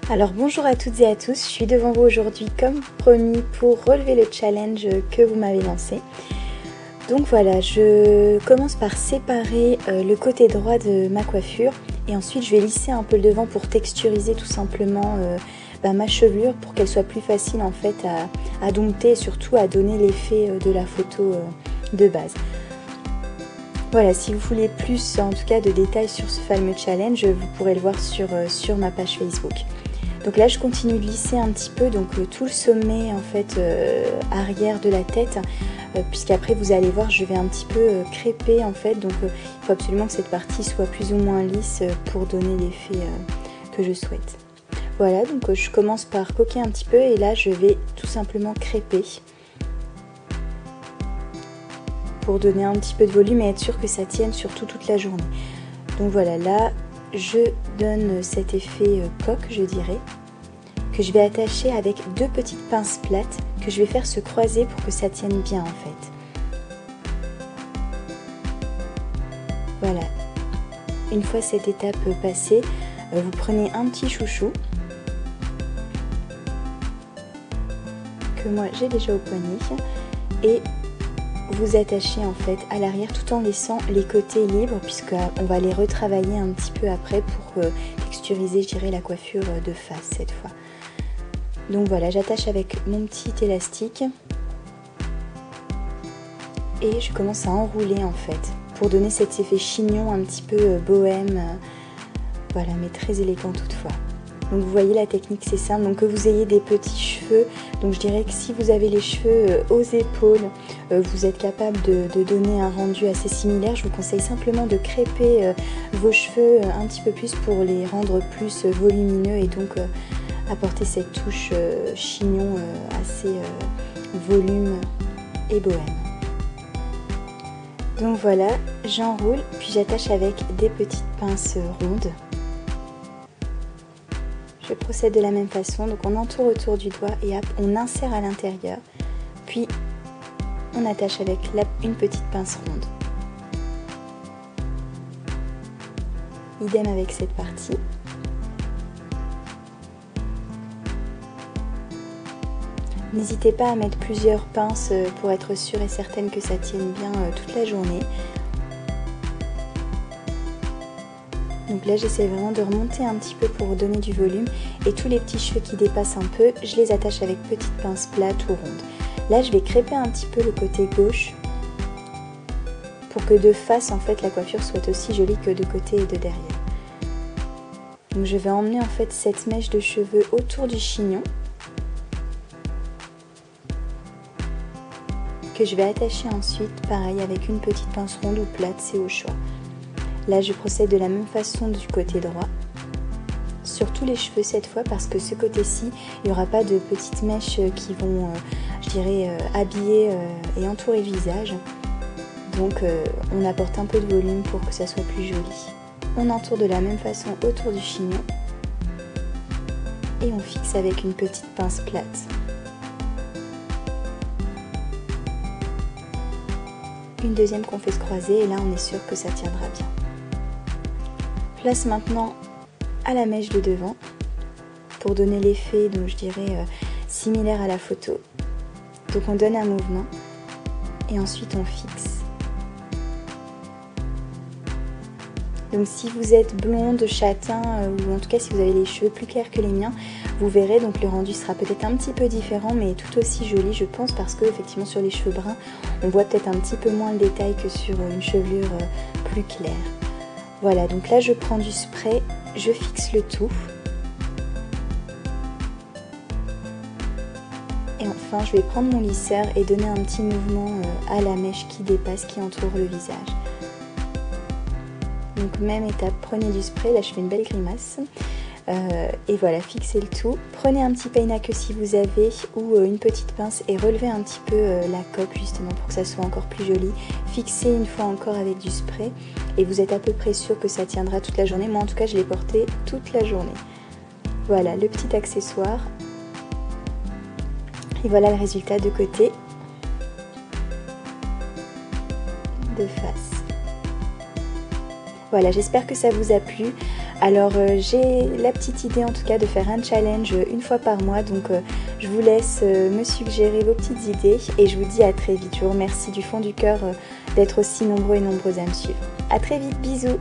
Alors bonjour à toutes et à tous, je suis devant vous aujourd'hui comme promis pour relever le challenge que vous m'avez lancé. Donc voilà, je commence par séparer le côté droit de ma coiffure et ensuite je vais lisser un peu le devant pour texturiser tout simplement ma chevelure pour qu'elle soit plus facile en fait à dompter et surtout à donner l'effet de la photo de base. Voilà, si vous voulez plus en tout cas de détails sur ce fameux challenge, vous pourrez le voir sur ma page Facebook. Donc là je continue de lisser un petit peu donc tout le sommet en fait arrière de la tête puisqu'après vous allez voir je vais un petit peu crêper en fait, donc il faut absolument que cette partie soit plus ou moins lisse pour donner l'effet que je souhaite. Voilà, donc je commence par coquer un petit peu et là je vais tout simplement crêper pour donner un petit peu de volume et être sûr que ça tienne surtout toute la journée. Donc voilà, là je donne cet effet coque, je dirais, que je vais attacher avec deux petites pinces plates que je vais faire se croiser pour que ça tienne bien en fait. Voilà, une fois cette étape passée, vous prenez un petit chouchou que moi j'ai déjà au poignet et vous attachez en fait à l'arrière tout en laissant les côtés libres puisqu'on va les retravailler un petit peu après pour texturiser je dirais la coiffure de face cette fois. Donc voilà, j'attache avec mon petit élastique et je commence à enrouler en fait pour donner cet effet chignon un petit peu bohème, voilà, mais très élégant toutefois. Donc vous voyez la technique c'est simple, donc que vous ayez des petits cheveux, donc je dirais que si vous avez les cheveux aux épaules, vous êtes capable de donner un rendu assez similaire. Je vous conseille simplement de crêper vos cheveux un petit peu plus pour les rendre plus volumineux et donc apporter cette touche chignon assez volume et bohème. Donc voilà, j'enroule puis j'attache avec des petites pinces rondes. Je procède de la même façon, donc on entoure autour du doigt et on insère à l'intérieur, puis on attache avec une petite pince ronde. Idem avec cette partie. N'hésitez pas à mettre plusieurs pinces pour être sûre et certaine que ça tienne bien toute la journée. Donc là j'essaie vraiment de remonter un petit peu pour donner du volume et tous les petits cheveux qui dépassent un peu, je les attache avec petites pinces plates ou rondes. Là je vais crêper un petit peu le côté gauche pour que de face en fait la coiffure soit aussi jolie que de côté et de derrière. Donc je vais emmener en fait cette mèche de cheveux autour du chignon que je vais attacher ensuite pareil avec une petite pince ronde ou plate, c'est au choix. Là je procède de la même façon du côté droit, sur tous les cheveux cette fois parce que ce côté-ci, il n'y aura pas de petites mèches qui vont, je dirais, habiller et entourer le visage. Donc on apporte un peu de volume pour que ça soit plus joli. On entoure de la même façon autour du chignon et on fixe avec une petite pince plate. Une deuxième qu'on fait se croiser et là on est sûr que ça tiendra bien. Place maintenant à la mèche de devant pour donner l'effet, donc je dirais similaire à la photo. Donc on donne un mouvement et ensuite on fixe. Donc si vous êtes blonde, châtain ou en tout cas si vous avez les cheveux plus clairs que les miens, vous verrez donc le rendu sera peut-être un petit peu différent mais tout aussi joli je pense parce que effectivement sur les cheveux bruns on voit peut-être un petit peu moins le détail que sur une chevelure plus claire. Voilà, donc là je prends du spray, je fixe le tout. Et enfin je vais prendre mon lisseur et donner un petit mouvement à la mèche qui dépasse, qui entoure le visage. Donc même étape, prenez du spray, là je fais une belle grimace. Et voilà, fixez le tout. Prenez un petit peine à queue si vous avez ou une petite pince et relevez un petit peu la coque justement pour que ça soit encore plus joli. Fixez une fois encore avec du spray et vous êtes à peu près sûr que ça tiendra toute la journée. Moi en tout cas je l'ai porté toute la journée. Voilà le petit accessoire. Et voilà le résultat de côté, de face. Voilà, j'espère que ça vous a plu. Alors j'ai la petite idée en tout cas de faire un challenge une fois par mois, donc je vous laisse me suggérer vos petites idées et je vous dis à très vite. Je vous remercie du fond du cœur d'être aussi nombreux et nombreuses à me suivre. À très vite, bisous!